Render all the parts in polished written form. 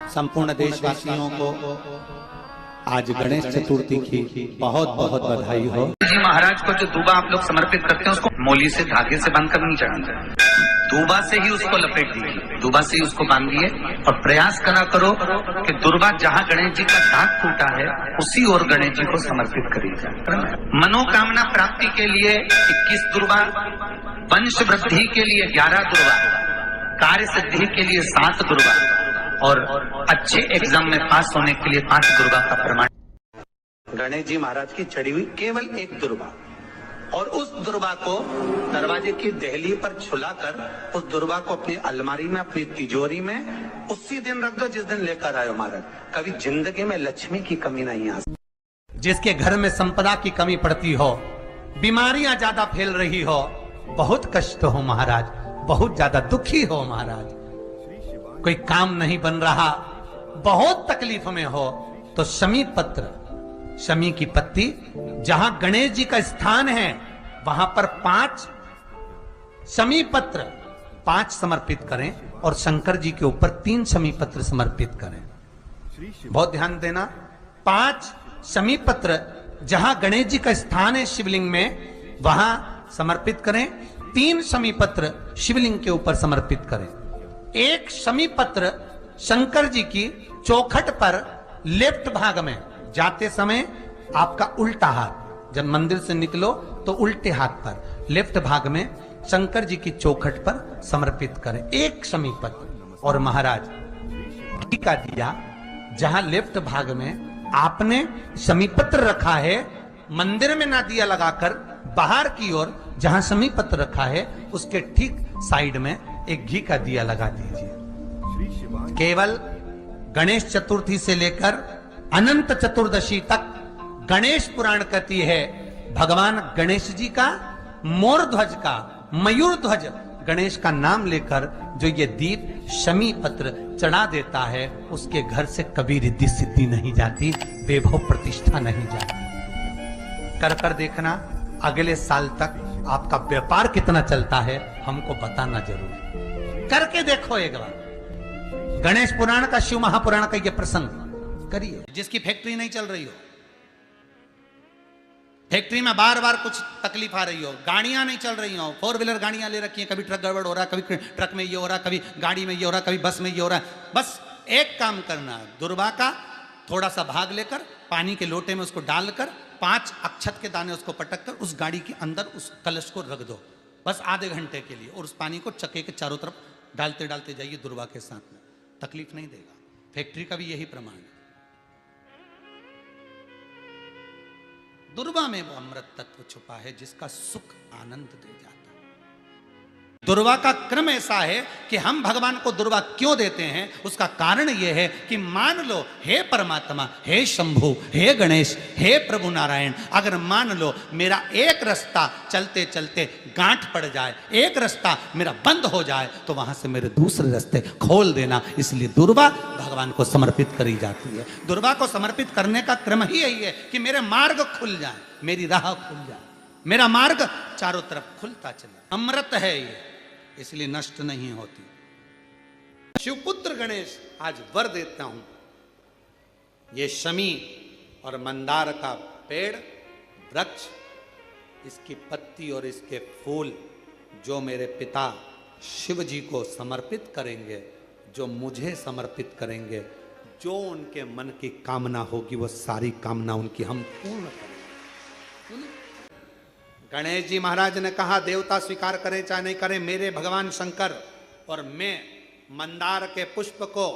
संपूर्ण देशवासियों को आज गणेश चतुर्थी की बहुत बहुत बधाई हो। जी महाराज को जो दूबा आप लोग समर्पित करते हैं उसको मोली से धागे से बांधकर नहीं चढ़ाते, दूबा से ही उसको लपेट दीजिए, दूबा से ही उसको बांधिए और प्रयास करा करो कि दुर्बा जहाँ गणेश जी का दांत फूटा है उसी ओर गणेश जी को समर्पित करिए। मनोकामना प्राप्ति के लिए 21 दुर्बा, वंश वृद्धि के लिए 11 दुर्बा, कार्य सिद्धि के लिए 7 दुर्बा और अच्छे एग्जाम में पास होने के लिए 5 दुर्बा का प्रमाण। गणेश जी महाराज की चढ़ी हुई केवल 1 दुर्बा और उस दुर्बा को दरवाजे की देहली पर छुलाकर उस दुर्बा को अपनी अलमारी में, अपनी तिजोरी में उसी दिन रख दो जिस दिन लेकर आयो महाराज। कभी जिंदगी में लक्ष्मी की कमी नहीं आ सकती। जिसके घर में संपदा की कमी पड़ती हो, बीमारियां ज्यादा फैल रही हो, बहुत कष्ट हो महाराज, बहुत ज्यादा दुखी हो महाराज, कोई काम नहीं बन रहा, बहुत तकलीफ में हो, तो शमी पत्र, शमी की पत्ती, जहां गणेश जी का स्थान है वहां पर 5 शमी पत्र 5 समर्पित करें और शंकर जी के ऊपर 3 शमी पत्र समर्पित करें। बहुत ध्यान देना, 5 शमी पत्र जहां गणेश जी का स्थान है शिवलिंग में वहां समर्पित करें, 3 शमी पत्र शिवलिंग के ऊपर समर्पित करें। 1 शमी पत्र शंकर जी की चौखट पर लेफ्ट भाग में, जाते समय आपका उल्टा हाथ, जब मंदिर से निकलो तो उल्टे हाथ पर लेफ्ट भाग में शंकर जी की चौखट पर समर्पित करें 1 शमी पत्र। और महाराज घी का दिया जहां लेफ्ट भाग में आपने शमी पत्र रखा है, मंदिर में ना दिया लगाकर बाहर की ओर जहां शमी पत्र रखा है उसके ठीक साइड में एक घी का दिया लगा दीजिए। केवल गणेश चतुर्थी से लेकर अनंत चतुर्दशी तक गणेश पुराण कहती है भगवान गणेश जी का, मोर ध्वज का, मयूर ध्वज गणेश का नाम लेकर जो ये दीप शमी पत्र चढ़ा देता है उसके घर से कभी रिद्धि सिद्धि नहीं जाती, वैभव प्रतिष्ठा नहीं जाती। कर कर देखना अगले साल तक आपका व्यापार कितना चलता है हमको बताना जरूर, करके देखो एक बार। गणेश पुराण का, शिव महापुराण का ये प्रसंग करिए। जिसकी फैक्ट्री नहीं चल रही हो, फैक्ट्री में बार बार कुछ तकलीफ आ रही हो, गाड़ियां नहीं चल रही हो, 4 व्हीलर गाड़ियां ले रखी हैं, कभी ट्रक गड़बड़ हो रहा है, कभी ट्रक में ये हो रहा है, कभी गाड़ी में ये हो रहा है, कभी बस में ये हो रहा है, बस एक काम करना, दुर्बा का थोड़ा सा भाग लेकर पानी के लोटे में उसको डालकर 5 अक्षत के दाने उसको पटक कर उस गाड़ी के अंदर उस कलश को रख दो, बस आधे घंटे के लिए, और उस पानी को चक्के के चारों तरफ डालते डालते जाइए दुर्बा के साथ में, तकलीफ नहीं देगा। फैक्ट्री का भी यही प्रमाण है। दुर्बा में वो अमृत तत्व छुपा है जिसका सुख आनंद दे जाता है। दुर्बा का क्रम ऐसा है कि हम भगवान को दुर्बा क्यों देते हैं, उसका कारण यह है कि मान लो हे परमात्मा, हे शंभु, हे गणेश, हे प्रभु नारायण, अगर मान लो मेरा एक रास्ता चलते चलते गांठ पड़ जाए, एक रास्ता मेरा बंद हो जाए, तो वहां से मेरे दूसरे रास्ते खोल देना। इसलिए दुर्बा भगवान को समर्पित करी जाती है। दुर्बा को समर्पित करने का क्रम ही यही है कि मेरे मार्ग खुल जाए, मेरी राह खुल जाए, मेरा मार्ग चारों तरफ खुलता चले। अमृत है ये, इसलिए नष्ट नहीं होती। शिवपुत्र गणेश आज वर देता हूं, ये शमी और मंदार का पेड़, वृक्ष, इसकी पत्ती और इसके फूल जो मेरे पिता शिव जी को समर्पित करेंगे, जो मुझे समर्पित करेंगे, जो उनके मन की कामना होगी वो सारी कामना उनकी हम पूर्ण करेंगे। गणेश जी महाराज ने कहा देवता स्वीकार करें चाहे नहीं करें, मेरे भगवान शंकर और मैं मंदार के पुष्प को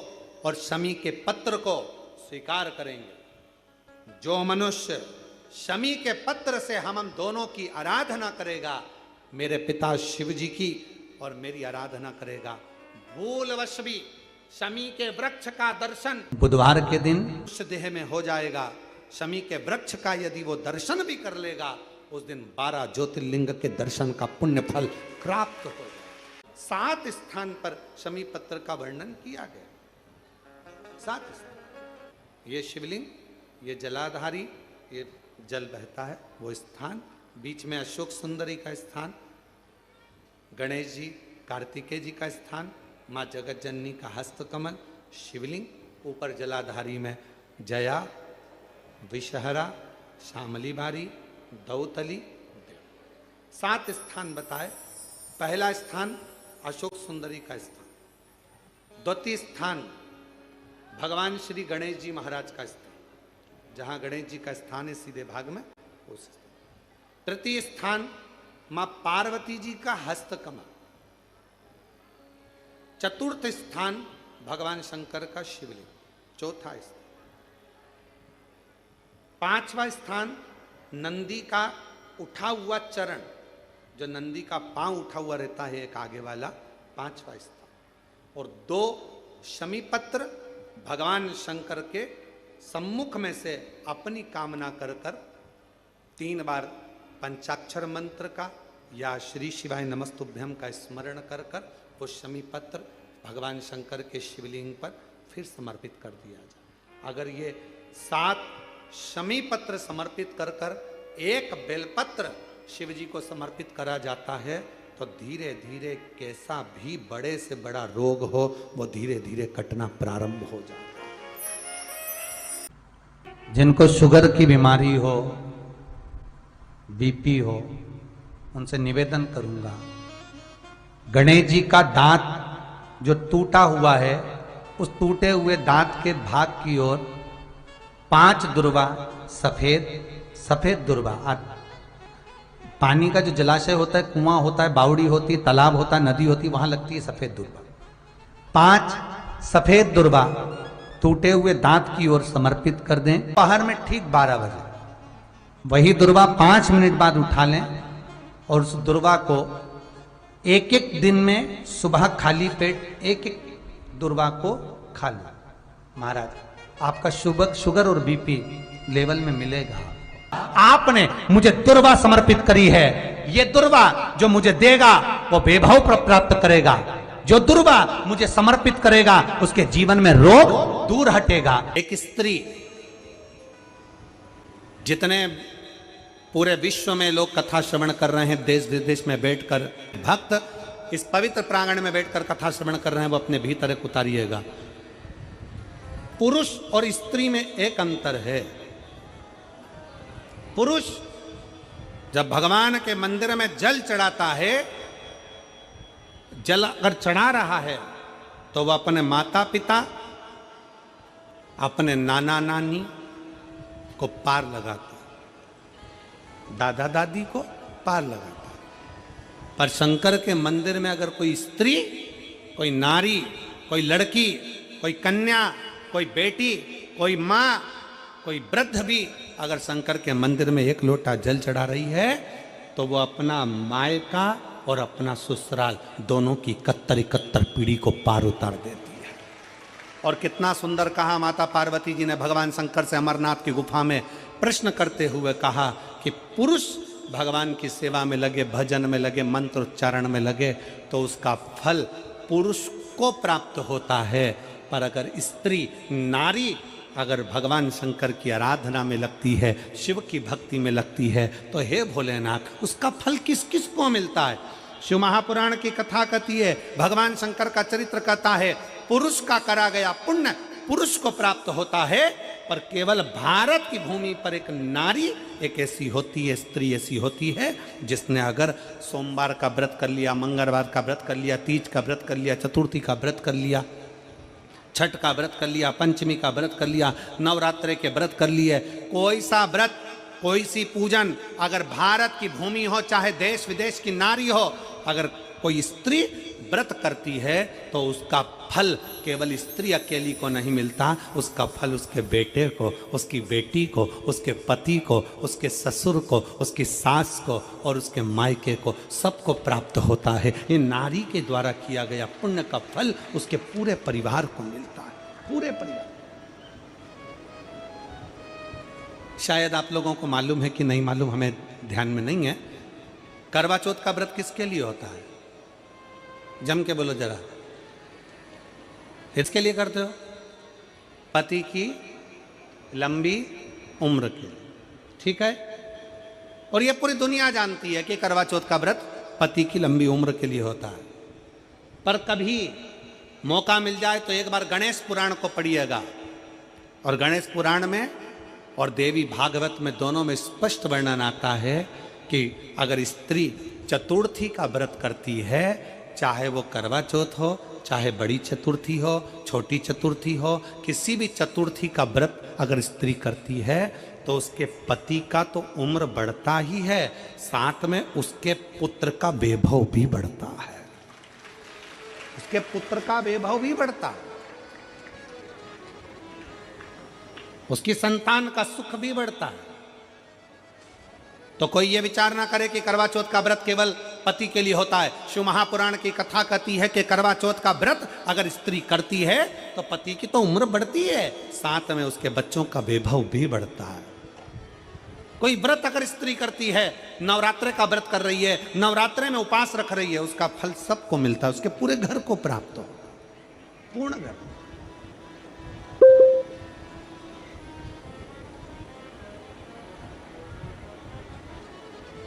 और शमी के पत्र को स्वीकार करेंगे। जो मनुष्य शमी के पत्र से हम दोनों की आराधना करेगा, मेरे पिता शिव जी की और मेरी आराधना करेगा, भूलवश भी शमी के वृक्ष का दर्शन बुधवार के दिन उस देह में हो जाएगा। शमी के वृक्ष का यदि वो दर्शन भी कर लेगा, उस दिन 12 ज्योतिर्लिंग के दर्शन का पुण्य फल प्राप्त हो जाए। 7 स्थान पर शमी पत्र का वर्णन किया गया, 7 स्थान। ये शिवलिंग, ये जलाधारी, ये जल बहता है वो स्थान, बीच में अशोक सुंदरी का स्थान, गणेश जी कार्तिकेय जी का स्थान, माँ जगत जननी का हस्त कमल, शिवलिंग ऊपर जलाधारी में जया, विषहरा, श्यामली बारी, दौतली, 7 स्थान बताए। पहला स्थान अशोक सुंदरी का स्थान, द्वितीय स्थान भगवान श्री गणेश जी महाराज का स्थान, जहां गणेश जी का स्थान है सीधे भाग में उस स्थान। तृतीय स्थान मां पार्वती जी का हस्तकमल। चतुर्थ स्थान भगवान शंकर का शिवलिंग। चौथा स्थान। पांचवा स्थान नंदी का उठा हुआ चरण, जो नंदी का पांव उठा हुआ रहता है एक आगे वाला, पांचवा स्थान। और 2 शमीपत्र भगवान शंकर के सम्मुख में से अपनी कामना कर कर 3 बार पंचाक्षर मंत्र का या श्री शिवाय नमस्तुभ्यम का स्मरण कर कर वो शमीपत्र भगवान शंकर के शिवलिंग पर फिर समर्पित कर दिया जाए। अगर ये 7 शमीपत्र समर्पित कर कर एक बेलपत्र शिव जी को समर्पित करा जाता है तो धीरे धीरे कैसा भी बड़े से बड़ा रोग हो वो धीरे धीरे कटना प्रारंभ हो जाता है। जिनको शुगर की बीमारी हो, बीपी हो, उनसे निवेदन करूंगा, गणेश जी का दांत जो टूटा हुआ है, उस टूटे हुए दांत के भाग की ओर 5 दुर्वा सफेद दुर्वा, पानी का जो जलाशय होता है, कुआं होता है, बावड़ी होती है, तालाब होता है, नदी होती है, वहां लगती है सफेद दुर्वा। 5 सफेद दुर्वा टूटे हुए दांत की ओर समर्पित कर दें। दोपहर में ठीक 12 बजे वही दुर्वा 5 मिनट बाद उठा लें और उस दुर्वा को एक एक दिन में सुबह खाली पेट एक दुर्वा को खा लो। महाराज, आपका शुगर और बीपी लेवल में मिलेगा। आपने मुझे दुर्वा समर्पित करी है, ये दुर्वा जो मुझे देगा वो वैभव प्राप्त करेगा। जो दुर्वा मुझे समर्पित करेगा उसके जीवन में रोग दूर हटेगा। एक स्त्री, जितने पूरे विश्व में लोग कथा श्रवण कर रहे हैं, देश विदेश में बैठकर भक्त इस पवित्र प्रांगण में बैठकर कथा श्रवण कर रहे हैं, वो अपने भीतर एक उतारिएगा। पुरुष और स्त्री में एक अंतर है। पुरुष जब भगवान के मंदिर में जल चढ़ाता है, जल अगर चढ़ा रहा है तो वह अपने माता पिता, अपने नाना नानी को पार लगाता है, दादा दादी को पार लगाता है। पर शंकर के मंदिर में अगर कोई स्त्री, कोई नारी, कोई लड़की, कोई कन्या, कोई बेटी, कोई माँ, कोई वृद्ध भी अगर शंकर के मंदिर में एक लोटा जल चढ़ा रही है तो वो अपना मायका और अपना ससुराल दोनों की 71 पीढ़ी को पार उतार देती है। और कितना सुंदर कहा माता पार्वती जी ने भगवान शंकर से अमरनाथ की गुफा में प्रश्न करते हुए कहा कि पुरुष भगवान की सेवा में लगे, भजन में लगे, मंत्र उच्चारण में लगे तो उसका फल पुरुष को प्राप्त होता है। पर अगर स्त्री, नारी अगर भगवान शंकर की आराधना में लगती है, शिव की भक्ति में लगती है तो हे भोलेनाथ, उसका फल किस किस को मिलता है। शिव महापुराण की कथा कहती है, भगवान शंकर का चरित्र कहता है, पुरुष का करा गया पुण्य पुरुष को प्राप्त होता है। पर केवल भारत की भूमि पर एक नारी एक ऐसी होती है, स्त्री ऐसी होती है जिसने अगर सोमवार का व्रत कर लिया, मंगलवार का व्रत कर लिया, तीज का व्रत कर लिया, चतुर्थी का व्रत कर लिया, छठ का व्रत कर लिया, पंचमी का व्रत कर लिया, नवरात्रे के व्रत कर लिए, कोई सा व्रत, कोई सी पूजन अगर भारत की भूमि हो, चाहे देश विदेश की नारी हो, अगर कोई स्त्री व्रत करती है तो उसका फल केवल स्त्री अकेली को नहीं मिलता, उसका फल उसके बेटे को, उसकी बेटी को, उसके पति को, उसके ससुर को, उसकी सास को और उसके मायके को, सबको प्राप्त होता है। ये नारी के द्वारा किया गया पुण्य का फल उसके पूरे परिवार को मिलता है, पूरे परिवार। शायद आप लोगों को मालूम है कि नहीं मालूम, हमें ध्यान में नहीं है, करवा चौथ का व्रत किसके लिए होता है? जम के बोलो जरा, इसके लिए करते हो? पति की लंबी उम्र के लिए, ठीक है। और ये पूरी दुनिया जानती है कि करवा चौथ का व्रत पति की लंबी उम्र के लिए होता है। पर कभी मौका मिल जाए तो एक बार गणेश पुराण को पढ़िएगा, और गणेश पुराण में और देवी भागवत में दोनों में स्पष्ट वर्णन आता है कि अगर स्त्री चतुर्थी का व्रत करती है, चाहे वो करवा चौथ हो, चाहे बड़ी चतुर्थी हो, छोटी चतुर्थी हो, किसी भी चतुर्थी का व्रत अगर स्त्री करती है तो उसके पति का तो उम्र बढ़ता ही है, साथ में उसके पुत्र का वैभव भी बढ़ता है, उसके पुत्र का वैभव भी बढ़ता है, उसकी संतान का सुख भी बढ़ता है। तो कोई ये विचार ना करे कि करवा चौथ का व्रत केवल पति के लिए होता है। शिव महापुराण की कथा कहती है कि करवा चौथ का व्रत अगर स्त्री करती है तो पति की तो उम्र बढ़ती है, साथ में उसके बच्चों का वैभव भी बढ़ता है। कोई व्रत अगर स्त्री करती है, नवरात्रे का व्रत कर रही है, नवरात्रे में उपवास रख रही है, उसका फल सबको मिलता है, उसके पूरे घर को प्राप्त हो, पूर्ण घर।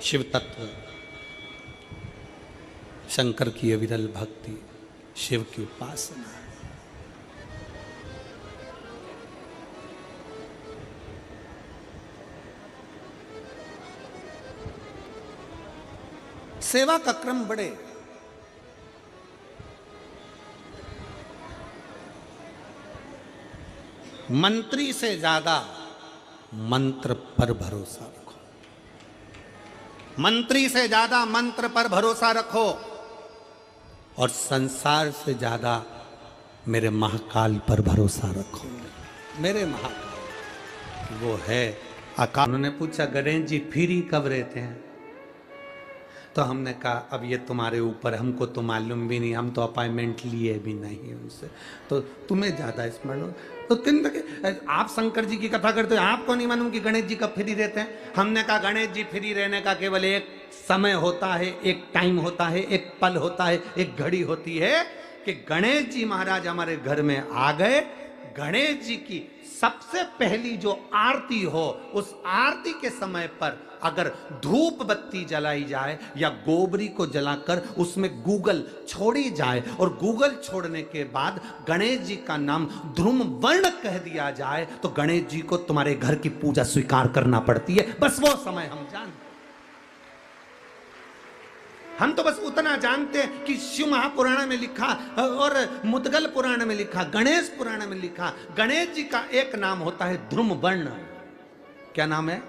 शिव तत्व, शंकर की अविरल भक्ति, शिव की उपासना, सेवा का क्रम बढ़े। मंत्री से ज्यादा मंत्र पर भरोसा रखो, मंत्री से ज्यादा मंत्र पर भरोसा रखो, और संसार से ज्यादा मेरे महाकाल पर भरोसा रखो। मेरे महाकाल वो है अकाल। उन्होंने पूछा गणेश जी फ्री कब रहते हैं? तो हमने कहा अब ये तुम्हारे ऊपर, हमको तो मालूम भी नहीं, हम तो अपॉइंटमेंट लिए भी नहीं उनसे, तो तुम्हें ज्यादा स्मरण हो। तो आप शंकर जी की कथा करते हो, आपको नहीं मालूम कि गणेश जी कब फ्री रहते हैं? हमने कहा गणेश जी फ्री रहने का केवल एक समय होता है, एक टाइम होता है, एक पल होता है, एक घड़ी होती है कि गणेश जी महाराज हमारे घर में आ गए। गणेश जी की सबसे पहली जो आरती हो, उस आरती के समय पर अगर धूप बत्ती जलाई जाए या गोबरी को जलाकर उसमें गूगल छोड़ी जाए, और गूगल छोड़ने के बाद गणेश जी का नाम ध्रुम वर्ण कह दिया जाए, तो गणेश जी को तुम्हारे घर की पूजा स्वीकार करना पड़ती है। बस वो समय हम जानते, हम तो बस उतना जानते हैं कि शिव महापुराण में लिखा और मुद्गल पुराण में लिखा, गणेश पुराण में लिखा, गणेश जी का एक नाम होता है ध्रुम वर्ण। क्या नाम है?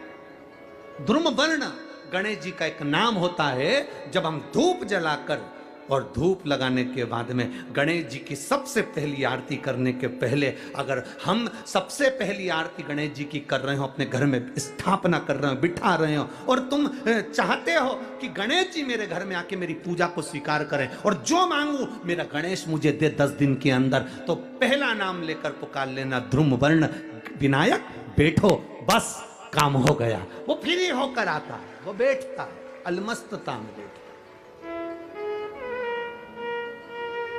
ध्रुम वर्ण गणेश जी का एक नाम होता है। जब हम धूप जलाकर और धूप लगाने के बाद में गणेश जी की सबसे पहली आरती करने के पहले अगर हम सबसे पहली आरती गणेश जी की कर रहे हो, अपने घर में स्थापना कर रहे हो, बिठा रहे हो, और तुम चाहते हो कि गणेश जी मेरे घर में आके मेरी पूजा को स्वीकार करें और जो मांगू मेरा गणेश मुझे दे 10 दिन के अंदर, तो पहला नाम लेकर पुकार लेना ध्रुम वर्ण विनायक, बैठो, बस काम हो गया। वो फ्री होकर आता है, वो बैठता है, अलमस्तता में बैठता।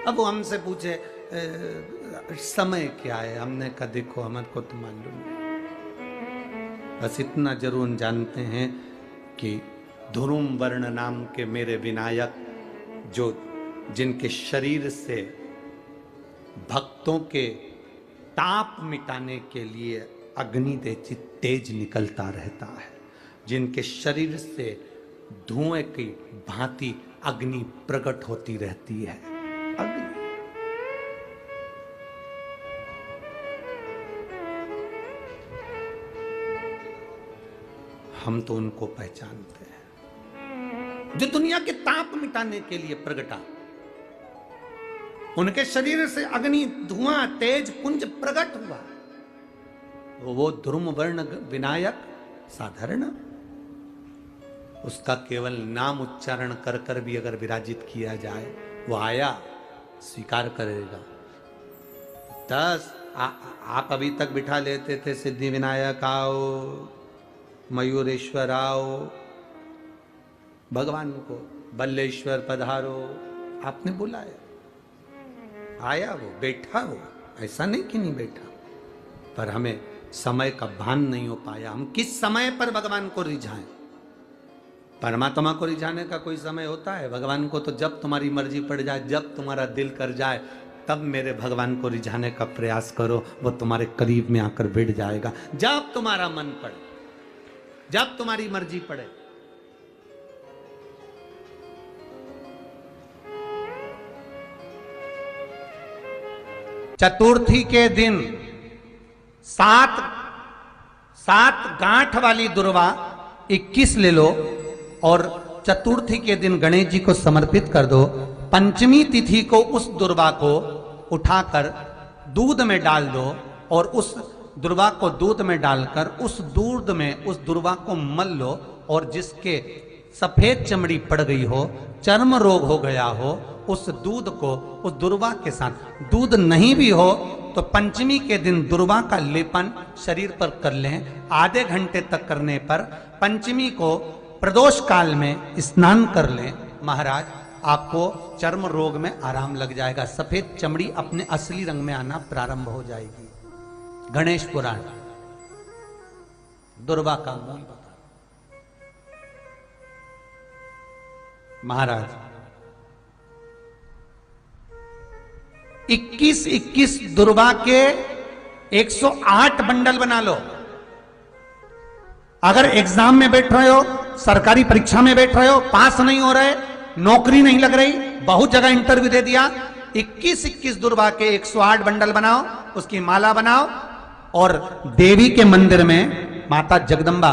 अब वो हमसे पूछे समय क्या है? हमने कहा देखो हमारे को तो मालूम नहीं, बस इतना जरूर जानते हैं कि ध्रुम वर्ण नाम के मेरे विनायक, जो जिनके शरीर से भक्तों के ताप मिटाने के लिए अग्नि तेज निकलता रहता है, जिनके शरीर से धुएं की भांति अग्नि प्रकट होती रहती है। अग्नि हम तो उनको पहचानते हैं जो दुनिया के ताप मिटाने के लिए प्रगटा। उनके शरीर से अग्नि धुआं तेज पुंज प्रकट हुआ। वो ध्रुम वर्ण विनायक साधारण, उसका केवल नाम उच्चारण कर कर भी अगर विराजित किया जाए, वो आया स्वीकार करेगा। 10 आप अभी तक बिठा लेते थे सिद्धि विनायक आओ, मयूरेश्वर आओ, भगवान को बल्लेश्वर पधारो, आपने बुलाया, आया, वो बैठा, वो ऐसा नहीं कि नहीं बैठा, पर हमें समय का भान नहीं हो पाया। हम किस समय पर भगवान को रिझाएं? परमात्मा को रिझाने का कोई समय होता है? भगवान को तो जब तुम्हारी मर्जी पड़ जाए, जब तुम्हारा दिल कर जाए, तब मेरे भगवान को रिझाने का प्रयास करो, वो तुम्हारे करीब में आकर बैठ जाएगा। जब तुम्हारा मन पड़े, जब तुम्हारी मर्जी पड़े। चतुर्थी के दिन सात गांठ वाली दुर्वा 21 ले लो और चतुर्थी के दिन गणेश जी को समर्पित कर दो। पंचमी तिथि को उस दुर्वा को उठाकर दूध में डाल दो और उस दुर्वा को दूध में डालकर उस दूध में उस दुर्वा को मल लो, और जिसके सफेद चमड़ी पड़ गई हो, चर्म रोग हो गया हो, उस दूध को उस दुर्वा के साथ, दूध नहीं भी हो तो पंचमी के दिन दुर्वा का लेपन शरीर पर कर लें। आधे घंटे तक करने पर पंचमी को प्रदोष काल में स्नान कर लें। महाराज, आपको चर्म रोग में आराम लग जाएगा, सफेद चमड़ी अपने असली रंग में आना प्रारंभ हो जाएगी। गणेश पुराण दुर्वा का मूल बता। महाराज, 21 दुर्वा के 108 बंडल बना लो। अगर एग्जाम में बैठ रहे हो, सरकारी परीक्षा में बैठ रहे हो, पास नहीं हो रहे, नौकरी नहीं लग रही, बहुत जगह इंटरव्यू दे दिया, 21 दुर्वा के 108 बंडल बनाओ, उसकी माला बनाओ और देवी के मंदिर में, माता जगदम्बा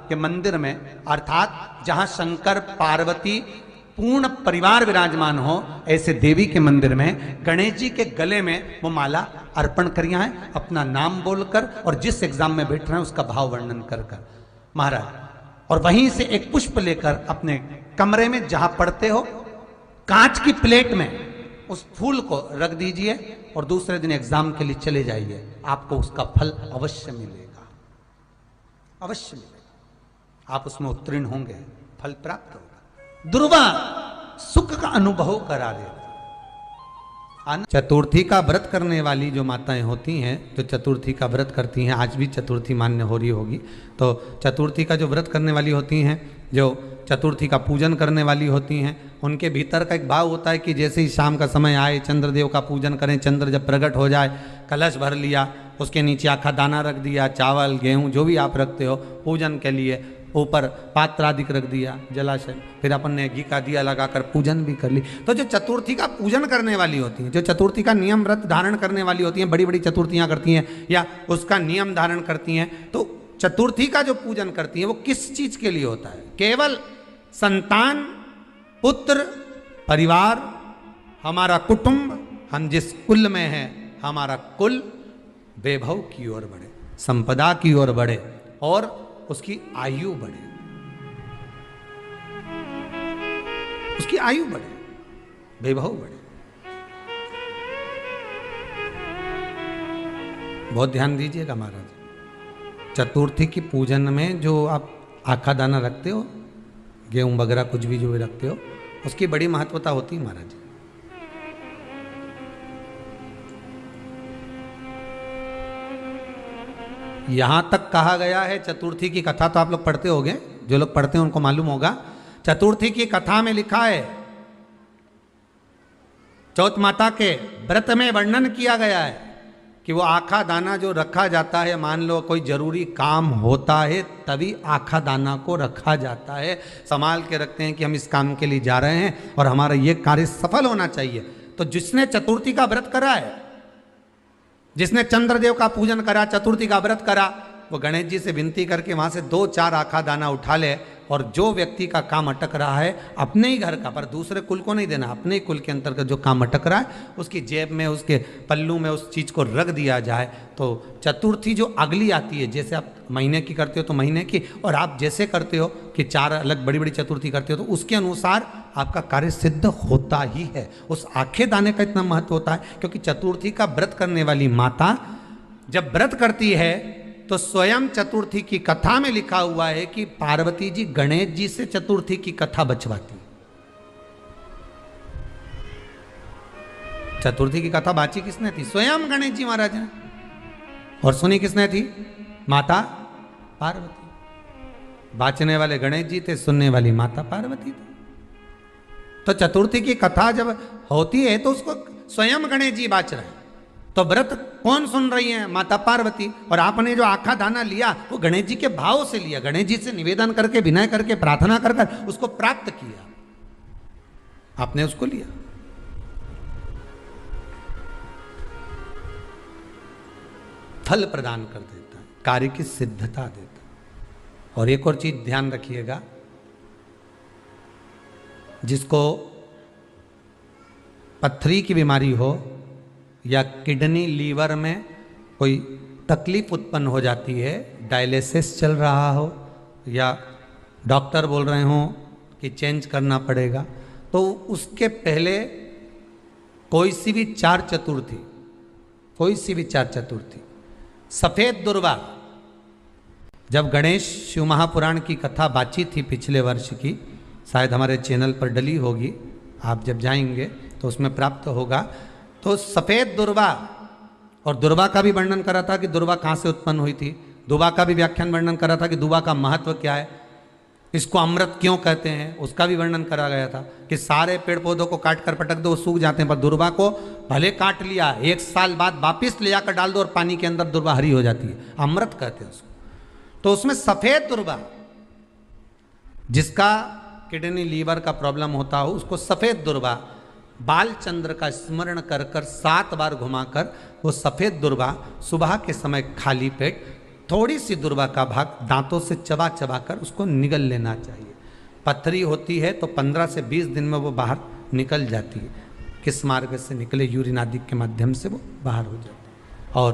के मंदिर में, अर्थात जहां शंकर पार्वती पूर्ण परिवार विराजमान हो, ऐसे देवी के मंदिर में गणेश जी के गले में वो माला अर्पण करिया है, अपना नाम बोलकर और जिस एग्जाम में बैठ रहे हैं उसका भाव वर्णन कर महाराज, और वहीं से एक पुष्प लेकर अपने कमरे में जहां पढ़ते हो कांच की प्लेट में उस फूल को रख दीजिए और दूसरे दिन एग्जाम के लिए चले जाइए। आपको उसका फल अवश्य मिलेगा, अवश्य मिलेगा। आप उसमें उत्तीर्ण होंगे, फल प्राप्त होगा। दुर्वा सुख का अनुभव करा देता। चतुर्थी का व्रत करने वाली जो माताएं होती हैं, जो चतुर्थी का व्रत करती हैं, आज भी चतुर्थी मान्य हो रही होगी, तो चतुर्थी का जो व्रत करने वाली होती हैं, जो चतुर्थी का पूजन करने वाली होती हैं, उनके भीतर का एक भाव होता है कि जैसे ही शाम का समय आए चंद्रदेव का पूजन करें, चंद्र जब प्रकट हो जाए, कलश भर लिया, उसके नीचे आखा दाना रख दिया, चावल गेहूं जो भी आप रखते हो पूजन के लिए, ऊपर पात्र आदि रख दिया, जलाशय, फिर अपन ने घी का दिया लगाकर पूजन भी कर ली। तो जो चतुर्थी का पूजन करने वाली होती हैं, जो चतुर्थी का नियम व्रत धारण करने वाली होती हैं, बड़ी बड़ी चतुर्थियां करती हैं या उसका नियम धारण करती हैं, तो चतुर्थी का जो पूजन करती हैं वो किस चीज के लिए होता है? केवल संतान, पुत्र, परिवार, हमारा कुटुंब, हम जिस कुल में हैं, हमारा कुल वैभव की ओर बढ़े, संपदा की ओर बढ़े और उसकी आयु बढ़े, उसकी आयु बढ़े, वैभव बढ़े। बहुत ध्यान दीजिएगा महाराज, चतुर्थी की पूजन में जो आप आखा दाना रखते हो, गेहूं वगैरह कुछ भी जो भी रखते हो, उसकी बड़ी महत्वता होती है महाराज। यहां तक कहा गया है, चतुर्थी की कथा तो आप लोग पढ़ते होंगे, जो लोग पढ़ते हैं उनको मालूम होगा, चतुर्थी की कथा में लिखा है, चौथ माता के व्रत में वर्णन किया गया है कि वो आखा दाना जो रखा जाता है, मान लो कोई जरूरी काम होता है तभी आखा दाना को रखा जाता है, संभाल के रखते हैं कि हम इस काम के लिए जा रहे हैं और हमारा ये कार्य सफल होना चाहिए। तो जिसने चतुर्थी का व्रत करा है, जिसने चंद्रदेव का पूजन करा, चतुर्थी का व्रत करा, वो गणेश जी से विनती करके वहां से 2-4 आखा दाना उठा ले, और जो व्यक्ति का काम अटक रहा है अपने ही घर का, पर दूसरे कुल को नहीं देना, अपने ही कुल के अंतर्गत जो काम अटक रहा है उसकी जेब में, उसके पल्लू में उस चीज को रख दिया जाए। तो चतुर्थी जो अगली आती है, जैसे आप महीने की करते हो तो महीने की, और आप जैसे करते हो कि 4 अलग बड़ी बड़ी चतुर्थी करते हो, तो उसके अनुसार आपका कार्य सिद्ध होता ही है। उस आखे दाने का इतना महत्व होता है क्योंकि चतुर्थी का व्रत करने वाली माता जब व्रत करती है तो स्वयं चतुर्थी की कथा में लिखा हुआ है कि पार्वती जी गणेश जी से चतुर्थी की कथा बचवाती। चतुर्थी की कथा बाची किसने थी? स्वयं गणेश जी महाराज ने। और सुनी किसने थी? माता पार्वती। बाचने वाले गणेश जी थे, सुनने वाली माता पार्वती थी। तो चतुर्थी की कथा जब होती है तो उसको स्वयं गणेश जी बाच रहे हैं। तो व्रत कौन सुन रही है? माता पार्वती। और आपने जो आखा दाना लिया वो गणेश जी के भाव से लिया, गणेश जी से निवेदन करके, विनय करके, प्रार्थना कर कर उसको प्राप्त किया, आपने उसको लिया। फल प्रदान कर देता है, कार्य की सिद्धता देता है। और एक और चीज ध्यान रखिएगा, जिसको पथरी की बीमारी हो या किडनी लीवर में कोई तकलीफ उत्पन्न हो जाती है, डायलिसिस चल रहा हो या डॉक्टर बोल रहे हो कि चेंज करना पड़ेगा, तो उसके पहले कोई सी भी चार चतुर्थी, कोई सी भी चार चतुर्थी, सफेद दुर्वा, जब गणेश शिव महापुराण की कथा बातचीत थी पिछले वर्ष की, शायद हमारे चैनल पर डली होगी, आप जब जाएंगे तो उसमें प्राप्त होगा। तो सफेद दुर्वा, और दुर्वा का भी वर्णन करा था कि दुर्वा कहाँ से उत्पन्न हुई थी, दुबा का भी व्याख्यान वर्णन करा था कि दुबा का महत्व क्या है, इसको अमृत क्यों कहते हैं, उसका भी वर्णन करा गया था कि सारे पेड़ पौधों को काट कर पटक दो वो सूख जाते हैं, पर दुर्वा को भले काट लिया, 1 साल बाद वापिस ले जाकर डाल दो और पानी के अंदर दुर्वा हरी हो जाती है, अमृत कहते हैं उसको। तो उसमें सफेद दुर्वा, जिसका किडनी लीवर का प्रॉब्लम होता हो, उसको सफेद दुर्वा बालचंद्र का स्मरण कर कर 7 बार घुमाकर वो सफेद दुर्वा सुबह के समय खाली पेट थोड़ी सी दुर्वा का भाग दांतों से चबा चबा कर उसको निगल लेना चाहिए। पथरी होती है तो 15 से 20 दिन में वो बाहर निकल जाती है, किस मार्ग से निकले, यूरिन आदि के माध्यम से वो बाहर हो जाती है। और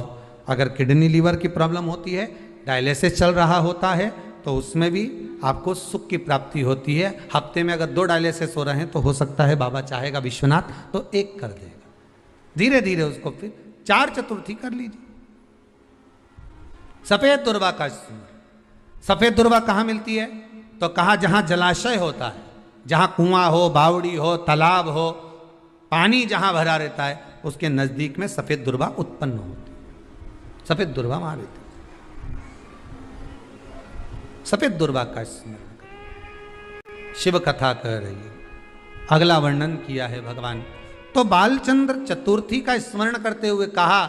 अगर किडनी लीवर की प्रॉब्लम होती है, डायलिसिस चल रहा होता है, तो उसमें भी आपको सुख की प्राप्ति होती है। हफ्ते में अगर 2 डायलिसिस हो रहे हैं तो हो सकता है बाबा चाहेगा विश्वनाथ तो 1 कर देगा, धीरे धीरे उसको फिर 4 चतुर्थी कर लीजिए। सफेद दुर्वा का, सफेद दुर्वा कहाँ मिलती है? तो कहा जहां जलाशय होता है, जहां कुआं हो, बावड़ी हो, तालाब हो, पानी जहां भरा रहता है, उसके नजदीक में सफेद दुर्वा उत्पन्न होती है। सफेद दुर्वा वहां रहती है। सफेद दुर्वा का स्मरण करें, शिव कथा कह रही है। अगला वर्णन किया है भगवान। तो बालचंद्र चतुर्थी का स्मरण करते हुए कहा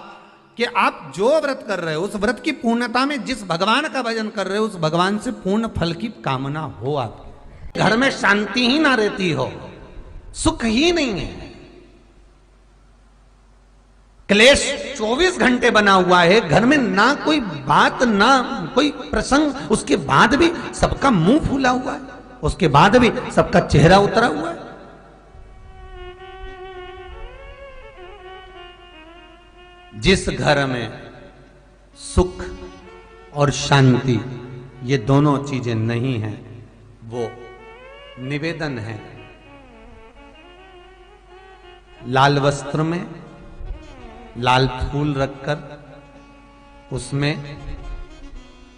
कि आप जो व्रत कर रहे हो, उस व्रत की पूर्णता में जिस भगवान का भजन कर रहे हो, उस भगवान से पूर्ण फल की कामना हो। आपके घर में शांति ही ना रहती हो, सुख ही नहीं है, क्लेश 24 घंटे बना हुआ है, घर में ना कोई बात ना कोई प्रसंग, उसके बाद भी सबका मुंह फूला हुआ है, उसके बाद भी सबका चेहरा उतरा हुआ है। जिस घर में सुख और शांति ये दोनों चीजें नहीं हैं, वो निवेदन है लाल वस्त्र में लाल फूल रखकर, उसमें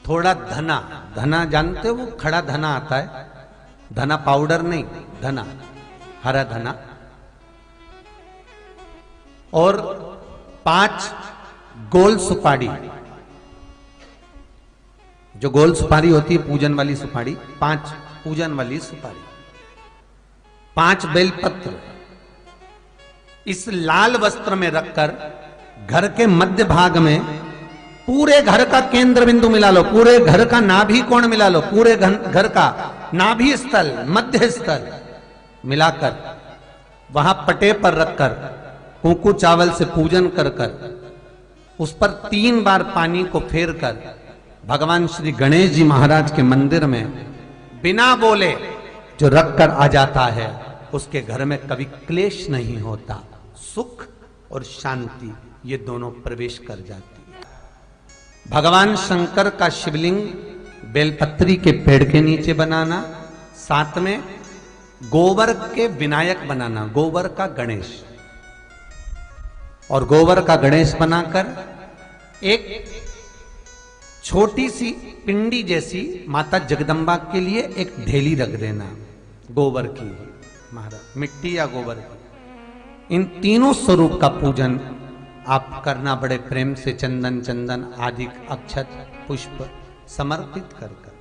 थोड़ा धना, धना जानते हो वो खड़ा धना आता है, धना पाउडर नहीं, धना, हरा धना, और 5 गोल सुपारी, जो गोल सुपारी होती है पूजन वाली सुपारी, 5 पूजन वाली सुपारी, 5 बेलपत्र इस लाल वस्त्र में रखकर घर के मध्य भाग में पूरे घर का केंद्र बिंदु मिला लो, पूरे घर का नाभि कोण मिला लो, पूरे घर का नाभि स्थल, मध्य स्थल मिलाकर वहां पटे पर रखकर कुंकू चावल से पूजन कर कर उस पर 3 बार पानी को फेर कर भगवान श्री गणेश जी महाराज के मंदिर में बिना बोले जो रख कर आ जाता है, उसके घर में कभी क्लेश नहीं होता, सुख और शांति ये दोनों प्रवेश कर जाती है। भगवान शंकर का शिवलिंग बेलपत्री के पेड़ के नीचे बनाना, साथ में गोबर के विनायक बनाना, गोबर का गणेश, और गोबर का गणेश बनाकर एक छोटी सी पिंडी जैसी माता जगदम्बा के लिए एक ढेली रख देना, गोबर की, महाराज मिट्टी या गोबर की। इन तीनों स्वरूप का पूजन आप करना बड़े प्रेम से, चंदन चंदन आदि अक्षत पुष्प समर्पित कर कर,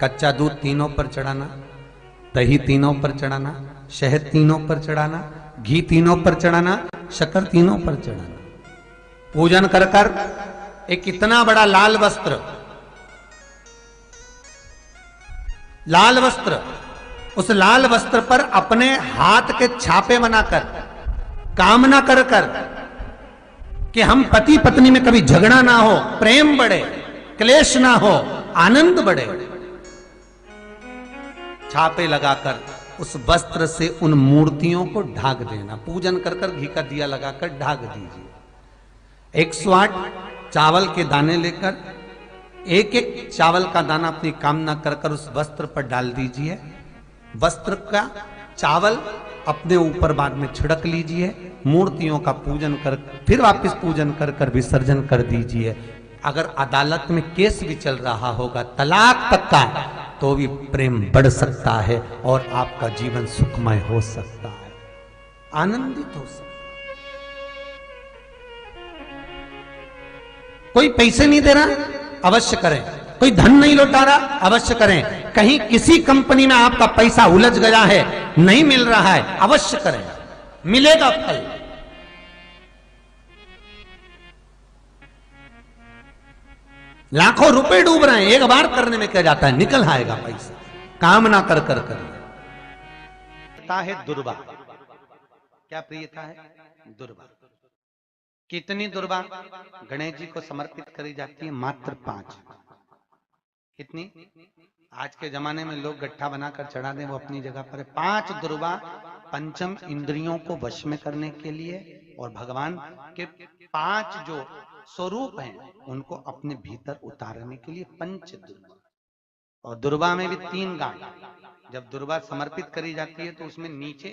कच्चा दूध तीनों पर चढ़ाना, दही तीनों पर चढ़ाना, शहद तीनों पर चढ़ाना, घी तीनों पर चढ़ाना, शक्कर तीनों पर चढ़ाना। पूजन कर कर एक इतना बड़ा लाल वस्त्र, लाल वस्त्र, उस लाल वस्त्र पर अपने हाथ के छापे बनाकर कामना कर कर कि हम पति पत्नी में कभी झगड़ा ना हो, प्रेम बढ़े, क्लेश ना हो, आनंद बढ़े। छापे लगाकर उस वस्त्र से उन मूर्तियों को ढाक देना। पूजन कर कर घी का दिया लगाकर ढाक दीजिए। 108 चावल के दाने लेकर एक एक चावल का दाना अपनी कामना कर कर उस वस्त्र पर डाल दीजिए। वस्त्र का चावल अपने ऊपर बाद में छिड़क लीजिए। मूर्तियों का पूजन कर फिर वापस पूजन कर कर विसर्जन कर दीजिए। अगर अदालत में केस भी चल रहा होगा तलाक तक का, तो भी प्रेम बढ़ सकता है और आपका जीवन सुखमय हो सकता है, आनंदित हो सकता है। कोई पैसे नहीं दे रहा, अवश्य करें। कोई धन नहीं लौटा रहा, अवश्य करें। कहीं किसी कंपनी में आपका पैसा उलझ गया है, नहीं मिल रहा है, अवश्य करें, मिलेगा फल। लाखों रुपए डूब रहे हैं, एक बार करने में क्या जाता है, निकल आएगा पैसा। कामना कर कर करिए। है दुर्वा, क्या प्रियता है? दुर्वा। कितनी दुर्वा गणेश जी को समर्पित करी जाती है? मात्र 5। कितनी? आज के जमाने में लोग गट्ठा बनाकर चढ़ा दें, वो अपनी जगह पर है। 5 दुर्वा पंचम इंद्रियों को वश में करने के लिए और भगवान के 5 जो स्वरूप हैं उनको अपने भीतर उतारने के लिए 5 दुर्वा। और दुर्वा में भी 3 गांठ। जब दुर्वा समर्पित करी जाती है तो उसमें नीचे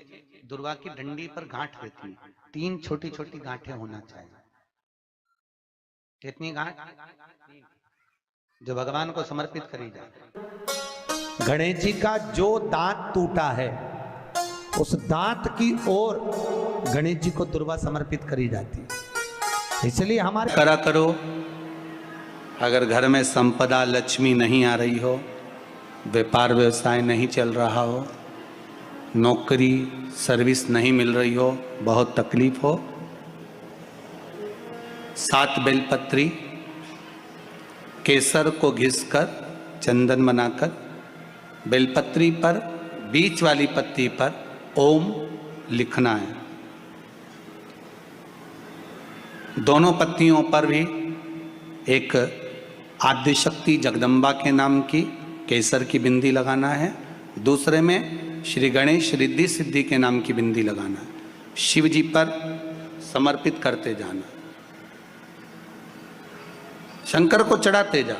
दुर्वा की डंडी पर गांठ रहती है, 3 छोटी छोटी गांठें होना चाहिए। कितनी गांठ? जो भगवान को समर्पित करी जाए। गणेश जी का जो दांत टूटा है उस दांत की ओर गणेश जी को दुर्वा समर्पित करी जाती है। इसलिए हमारे करा करो। अगर घर में संपदा लक्ष्मी नहीं आ रही हो, व्यापार व्यवसाय नहीं चल रहा हो, नौकरी सर्विस नहीं मिल रही हो, बहुत तकलीफ हो, 7 बेलपत्री केसर को घिसकर चंदन बनाकर बेलपत्री पर बीच वाली पत्ती पर ओम लिखना है। दोनों पत्तियों पर भी एक आद्यशक्ति जगदम्बा के नाम की केसर की बिंदी लगाना है, दूसरे में श्री गणेश रिद्धि सिद्धि के नाम की बिंदी लगाना है। शिव जी पर समर्पित करते जाना, शंकर को चढ़ाते जा।